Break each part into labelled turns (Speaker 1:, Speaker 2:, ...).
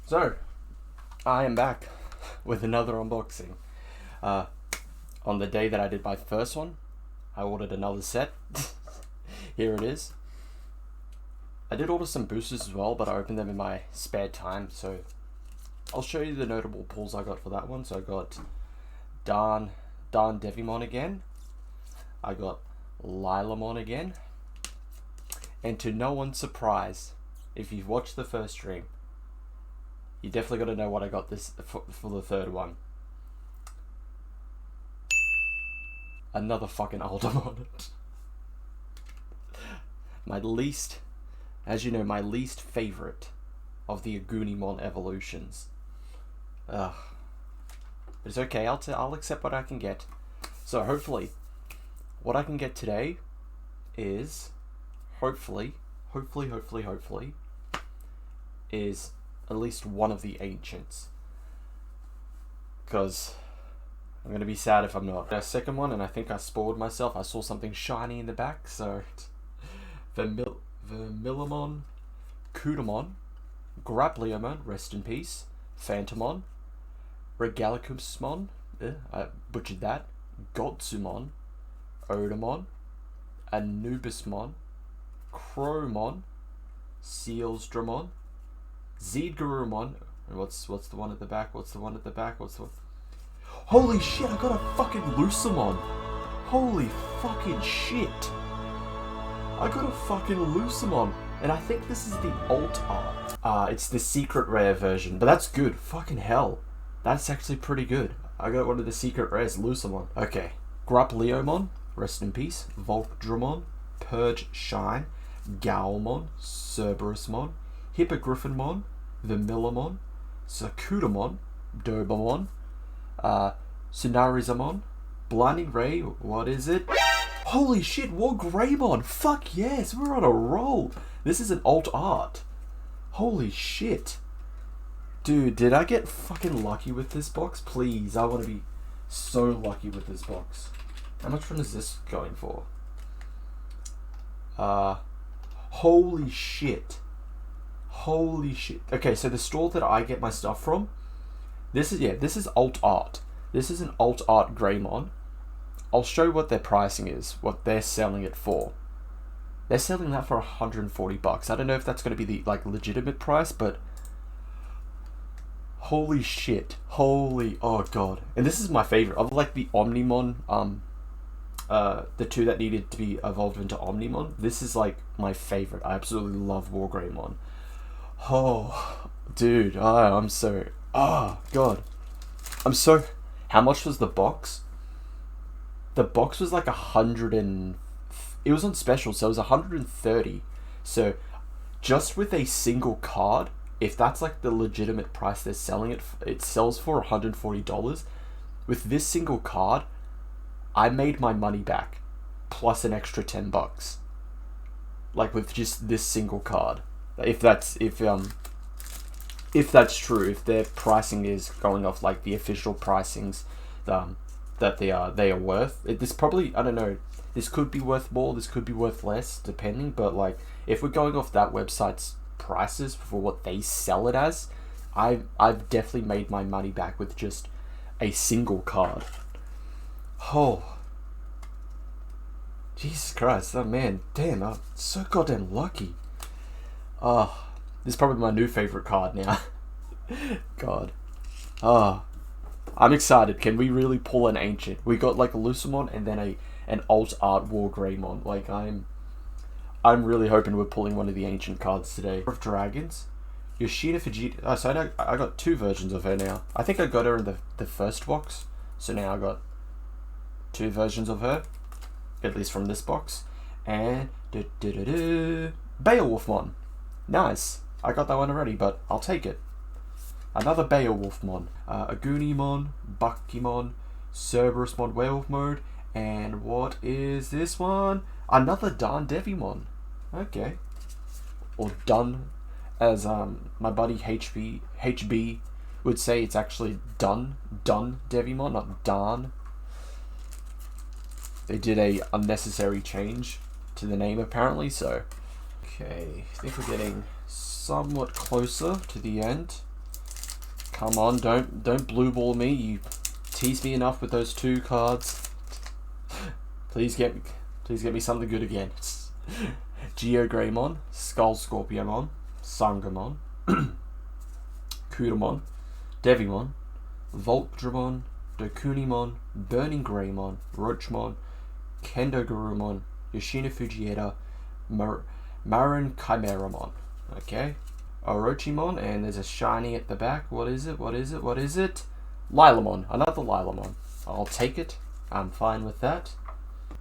Speaker 1: So, I am back with another unboxing. On the day that I did my first one, I ordered another set. Here it is. I did order some boosters as well, but I opened them in my spare time, so I'll show you the notable pulls I got for that one. So I got Ancient Digimon again. I got Lilamon again. And to no one's surprise, if you've watched the first stream, you definitely got to know what I got this for the third one. Another fucking Aldermon. As you know, my least favorite of the Agunimon evolutions. But it's okay, I'll accept what I can get. So hopefully, what I can get today is, hopefully, is at least one of the ancients. Because I'm going to be sad if I'm not. A second one, and I think I spoiled myself. I saw something shiny in the back, so Vermillimon, Kudamon, Grappleomon, rest in peace, Phantomon, Regalicusmon, I butchered that, Gotsumon, Odamon, Anubismon, Crowmon, Sealsdramon, Zeedgarurumon, and what's the one at the back? Holy shit, I got a fucking Lucamon! Holy fucking shit! I got a fucking Lucamon! And I think this is the alt art. It's the secret rare version, but that's good. Fucking hell. That's actually pretty good. I got one of the secret rares, Lucamon. Okay. Grappleomon, rest in peace. Volcdramon, Purge Shine, Gowmon, Cerberusmon, Hippogriffenmon, Vermillimon, Sakudamon, Dobamon, Sunarizamon, Blinding Ray, what is it? Holy shit, Wargreymon! Fuck yes, we're on a roll! This is an alt art. Holy shit. Dude, did I get fucking lucky with this box? Please, I want to be so lucky with this box. How much fun is this going for? Holy shit. Holy shit. Okay, so the store that I get my stuff from, this is alt art. This is an alt art Greymon. I'll show what their pricing is, what they're selling it for. They're selling that for $140. I don't know if that's going to be the legitimate price, but holy shit. Oh god. And this is my favorite. Of the Omnimon, the two that needed to be evolved into Omnimon, this is my favorite. I absolutely love Wargreymon. Oh, dude. I'm so... Oh, God. How much was the box? The box was 100 and... It was on special, so it was 130. So, just with a single card, if that's the legitimate price they're selling it, it sells for $140. With this single card, I made my money back, plus an extra $10. With just this single card. If that's true, if their pricing is going off the official pricings that they are worth, this probably, I don't know, this could be worth more, this could be worth less, depending, but if we're going off that website's prices for what they sell it as, I've definitely made my money back with just a single card. Oh, Jesus Christ, oh man, damn, I'm so goddamn lucky. This is probably my new favorite card now. God. I'm excited. Can we really pull an ancient? We got a Lucamon and then an alt art Wargreymon. I'm really hoping we're pulling one of the ancient cards today. Of Dragons, Yoshida Fujita. Oh, so I got two versions of her now. I think I got her in the first box, so now I got two versions of her, at least from this box. And Beowulfmon. Nice. I got that one already, but I'll take it. Another Beowulfmon. Agunimon, Buckymon, Cerberusmon Werewolf Mode, and what is this one? Another Ancient Digimon. Okay. Or Dun, as my buddy HB would say, it's actually Dun Digimon, not Dan. They did a unnecessary change to the name apparently, so... Okay, I think we're getting somewhat closer to the end. Come on, don't blue ball me. You teased me enough with those 2 cards. Please get me something good again. Geogreymon, Skull Scorpiomon, Sangamon, Kudamon, Devimon, Voltdramon, Dokunimon, Burning Greymon, Roachmon, Kendogurumon, Yoshino Fujieda, Marin Chimeramon. Okay. Orochimon, and there's a shiny at the back. What is it? Lilamon. Another Lilamon. I'll take it. I'm fine with that.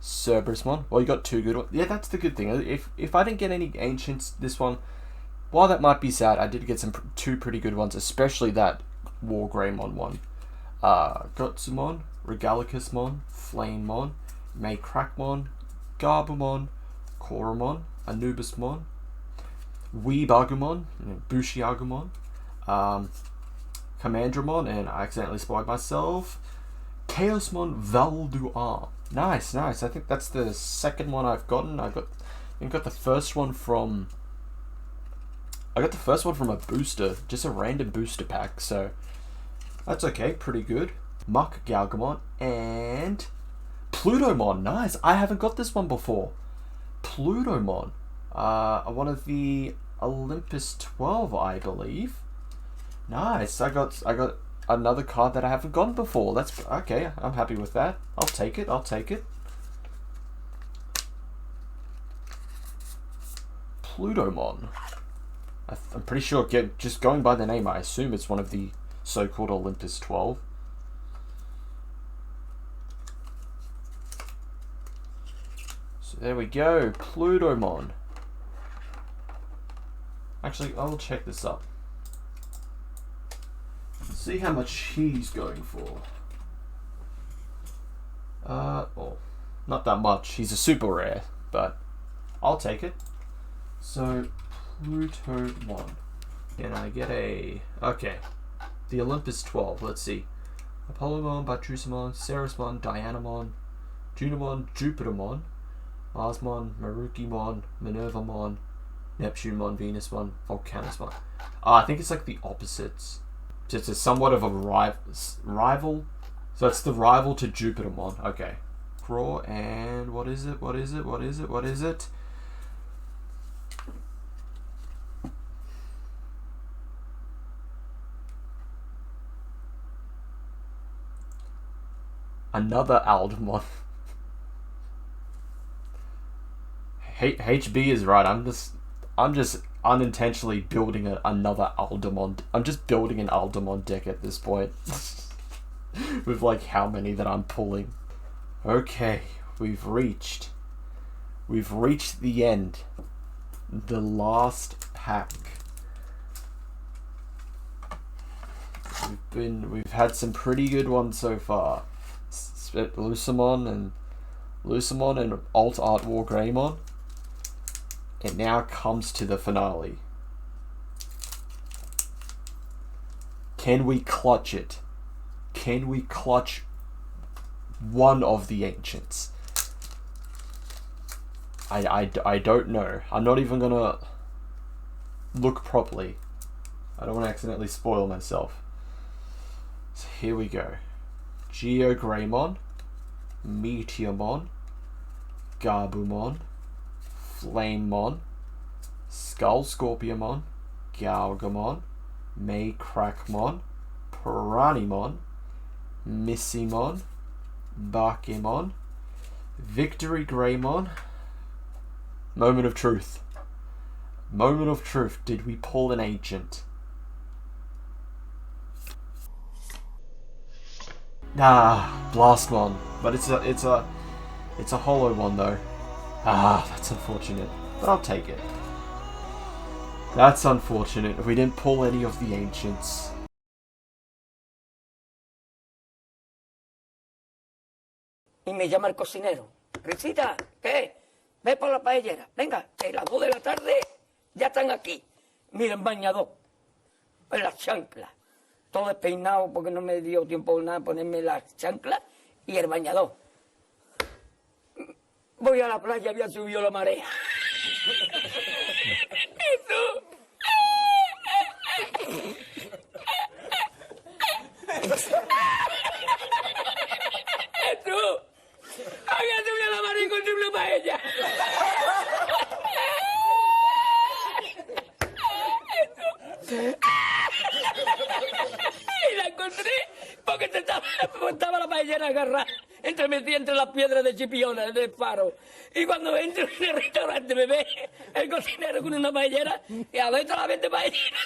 Speaker 1: Cerberusmon. Well, you got 2 good ones. Yeah, that's the good thing. If I didn't get any Ancients this one, while that might be sad, I did get 2 pretty good ones, especially that War Greymon one. Gotsumon, Regalicusmon, Flamemon, Maycrackmon, Garbumon, Koromon, Anubismon, Weebagumon, Bushiagumon, Commandramon, and I accidentally spoiled myself, Chaosmon Valduar. Nice. I think that's the second one I've gotten. I got the first one from a booster, just a random booster pack, so that's okay, pretty good. Muck Galgamon and Plutomon. Nice. I haven't got this one before. Plutomon. One of the Olympus 12, I believe. Nice. I got another card that I haven't gotten before. That's okay. I'm happy with that. I'll take it. Plutomon. I'm pretty sure, just going by the name, I assume it's one of the so-called Olympus 12. So there we go, Plutomon. Actually, I'll check this up. See how much he's going for. Oh, not that much. He's a super rare, but I'll take it. So, Plutomon. Can I get a... Okay. The Olympus 12, let's see. Apollomon, Batrusomon, Ceresmon, Dianamon, Junimon, Jupitermon, Marsmon, Marukimon, Minervamon, Neptunemon, Venusmon, Volcanusmon. I think it's like the opposites. So it's somewhat of a rival. So it's the rival to Jupitermon. Okay. Craw, and what is it? Another Aldemon. HB is right. I'm just unintentionally building another Aldemon. I'm just building an Aldemon deck at this point. With like how many that I'm pulling. Okay, we've reached the end. The last pack. We've had some pretty good ones so far. Lucemon and Alt Art War Greymon. It now comes to the finale. Can we clutch it? Can we clutch one of the Ancients? I don't know. I'm not even gonna look properly. I don't want to accidentally spoil myself. So here we go. Geogreymon, Meteormon, Garbumon, Flamemon, Skull Scorpiomon, Galgamon, Maycrackmon, Piranimon, Missimon, Bakimon, Victory Greymon. Moment of truth. Moment of truth. Did we pull an Ancient? Blastmon. But it's a hollow one though. That's unfortunate. But I'll take it. That's unfortunate. We didn't pull any of the Ancients.
Speaker 2: Y me llama el cocinero. Risita, ¿qué? Ve por la paellera. Venga, que las 2 de la tarde ya están aquí. Mira, el bañador. En las chanclas. Todo despeinado porque no me dio tiempo nada ponerme las chanclas y el bañador. Voy a la playa, había subido la marea. estaba la paellera agarrada, metida entre las piedras de Chipiona, del faro. Y cuando entro en el restaurante me ve el cocinero con una paellera y adentro la vende paellera.